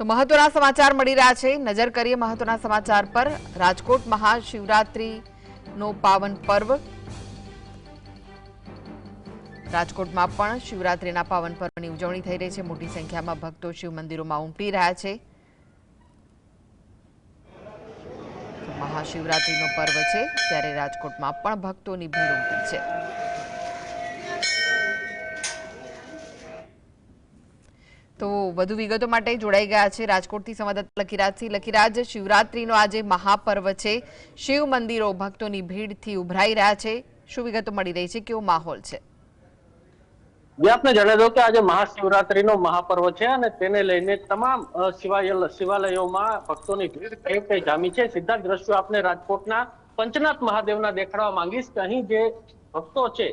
તો મહત્વના સમાચાર મળી રહ્યા છે। નજર કરીએ મહત્વના સમાચાર પર। રાજકોટ મહાશિવરાત્રીનો પાવન પર્વ। રાજકોટમાં પણ શિવરાત્રીના પાવન પર્વની ઉજવણી થઈ રહી છે। મોટી સંખ્યામાં ભક્તો શિવ મંદિરોમાં ઉમટી રહ્યા છે। મહાશિવરાત્રીનો પર્વ છે ત્યારે રાજકોટમાં પણ ભક્તોની ભીડ ઉમટી છે। તો વધુ વિગતો માટે જોડાઈ ગયા છે રાજકોટથી સંવાદદાતા લખીરાજથી। લખીરાજ, શિવરાત્રીનો આજે મહાપર્વ છે, શિવ મંદિરો ભક્તોની ભીડથી ઉભરાઈ રહ્યા છે, શું વિગતો મળી રહી છે, કેવો માહોલ છે? આપને જણાવી દઉં કે આજે મહાશિવરાત્રીનો મહાપર્વ છે અને તેને લઈને તમામ શિવાલયોમાં ભક્તોની ભીડ કઈ જામી છે। સીધા દ્રશ્યો આપને રાજકોટના પંચનાથ મહાદેવના દેખાડવા માંગીશ કે અહીં જે ભક્તો છે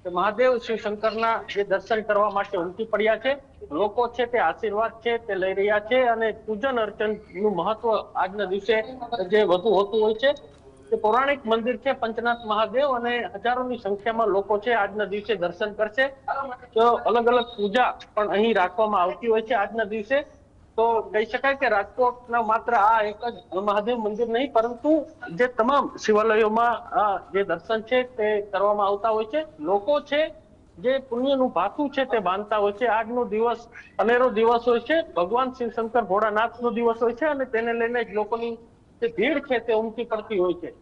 તે મહાદેવ શિવ શંકરના જે દર્શન કરવા માટે ઉમટી પડ્યા છે। લોકો છે તે આશીર્વાદ છે તે લઈ રહ્યા છે અને પૂજન અર્ચનનું મહત્વ આજના દિવસે જે વધુ હોતું હોય છે। તે પૌરાણિક મંદિર છે પંચનાથ મહાદેવ અને હજારોની સંખ્યામાં લોકો છે આજના દિવસે દર્શન કરશે। તો અલગ અલગ પૂજા પણ અહીં રાખવામાં આવતી હોય છે આજના દિવસે। તો કહી શકાય કે રાજકોટના માત્ર આ એક જ મહાદેવ મંદિર નહીં પરંતુ જે તમામ શિવાલયોમાં જે દર્શન છે તે કરવામાં આવતા હોય છે। લોકો છે જે પુણ્યનું ભાથું છે તે બાંધતા હોય છે। આજનો દિવસ અનેરો દિવસ હોય છે, ભગવાન શિવ શંકર ભોળાનાથનો દિવસ હોય છે અને તેને લઈને જ લોકોની જે ભીડ છે તે ઉમટી પડતી હોય છે।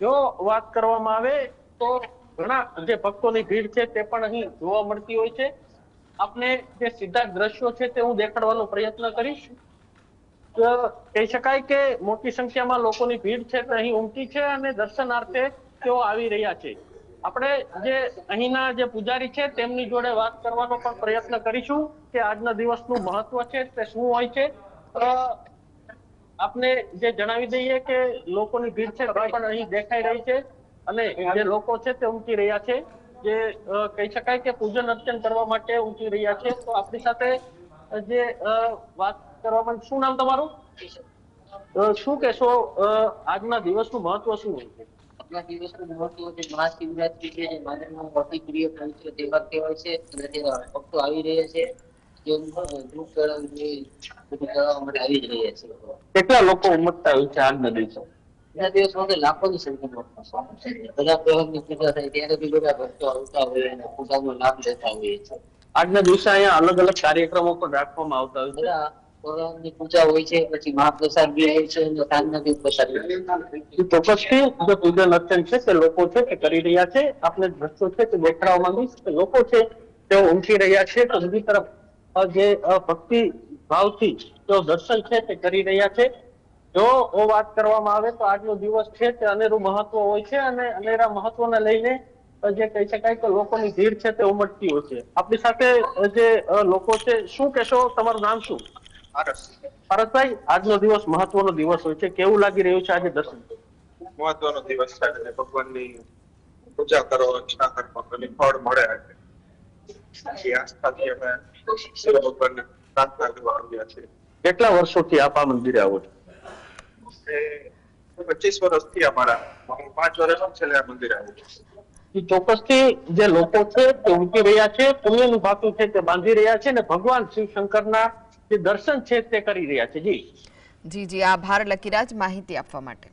જો વાત કરવામાં આવે તો ઘણા જે ભક્તોની ભીડ છે તે પણ અહીં જોવા મળતી હોય છે। આપને જે સીધા દ્રશ્યો છે તે હું દેખાડવાનો પ્રયત્ન કરીશ। કહી શકાય કે મોટી સંખ્યામાં લોકોની ભીડ છે તે અહીં ઉમટી છે અને દર્શનાર્થે તેઓ આવી રહ્યા છે। આપણે જે અહીંના જે પૂજારી છે તેમની જોડે વાત કરવાનો પણ પ્રયત્ન કરીશું કે આજના દિવસનું મહત્વ છે તે શું હોય છે। આપને જે જણાવી દઈએ કે લોકોની ભીડ છે તે પણ અહીં દેખાઈ રહી છે અને જે લોકો છે તે ઉમટી રહ્યા છે, જે કહી શકાય કે પૂજન અર્ચન કરવા માટે ઉમટી રહ્યા છે। તો આપણી સાથે જે વાત કરવામાં, શું નામ તમારું? શું કહેશો આજના દિવસનું મહત્વ શું હોય છે? આજના દિવસનું મહત્વ જે મહાશિવરાત્રી છે જે માનવનો અતિ પ્રિય પવિત્ર તહેવાર કહેવાય છે અને તે ભક્તો આવી રહ્યા છે જે દૂર કરવા માટે આવી જ રહ્યા છે। કેટલા લોકો ઉમટતા હોય છે આજના દિવસે? આજના દિવસમાં તો લાખોની સંખ્યામાં બધા પ્રવાહની પૂજા થાય ત્યારે બી બધા ભક્તો આવતા હોય અને પૂજાનો લાભ લેતા હોય છે। આજના દિવસે અહીંયા અલગ અલગ કાર્યક્રમો પણ રાખવામાં આવતા હોય છે। ની પૂજા હોય છે, પછી મહાપ્રસાદ બી હોય છે અને સાંજના બી પ્રસાદ ચોક્કસથી જે પૂજન અર્ચન છે તે લોકો છે તે કરી રહ્યા છે। આપણે દ્રશ્યો છે તે દેખાડવા માંગીશ કે લોકો છે તેઓ ઉમટી રહ્યા છે તો બીજી તરફ જે ભક્તિ ભાવથી તેઓ દર્શન છે તે કરી રહ્યા છે। જો વાત કરવામાં આવે તો આજનો દિવસ છે તે અનેરું મહત્વ હોય છે અને અનેરા મહત્વને લઈને જે કહી શકાય કે લોકોની ભીડ છે તે ઉમટતી હોય છે। આપણી સાથે જે લોકો છે, શું કહેશો, તમારું નામ શું? પારસભાઈ, આજનો દિવસ મહત્વનો દિવસ હોય છે, કેવું લાગી રહ્યું છે આજે દર્શન? મહત્વનો દિવસ છે અને ભગવાનની પૂજા કરો, અર્ચના કરો અને ફળ મળે છે। આસ્થાથી અમે શિવ ભગવાનને પ્રાર્થના કરવા આવ્યા છીએ। કેટલા વર્ષોથી આપ આ મંદિરે આવો છો? 25 વર્ષથી અમારા, હું 5 વર્ષથી છેલ્લે આ મંદિરે આવું છું। ચોક્કસથી જે લોકો છે તે ઉમટી રહ્યા છે, પુણ્યનું ભાથું છે તે બાંધી રહ્યા છે અને ભગવાન શિવ શંકરના જે દર્શન છે તે કરી રહ્યા છે। જી જી, આભાર લકીરાજ માહિતી આપવા માટે।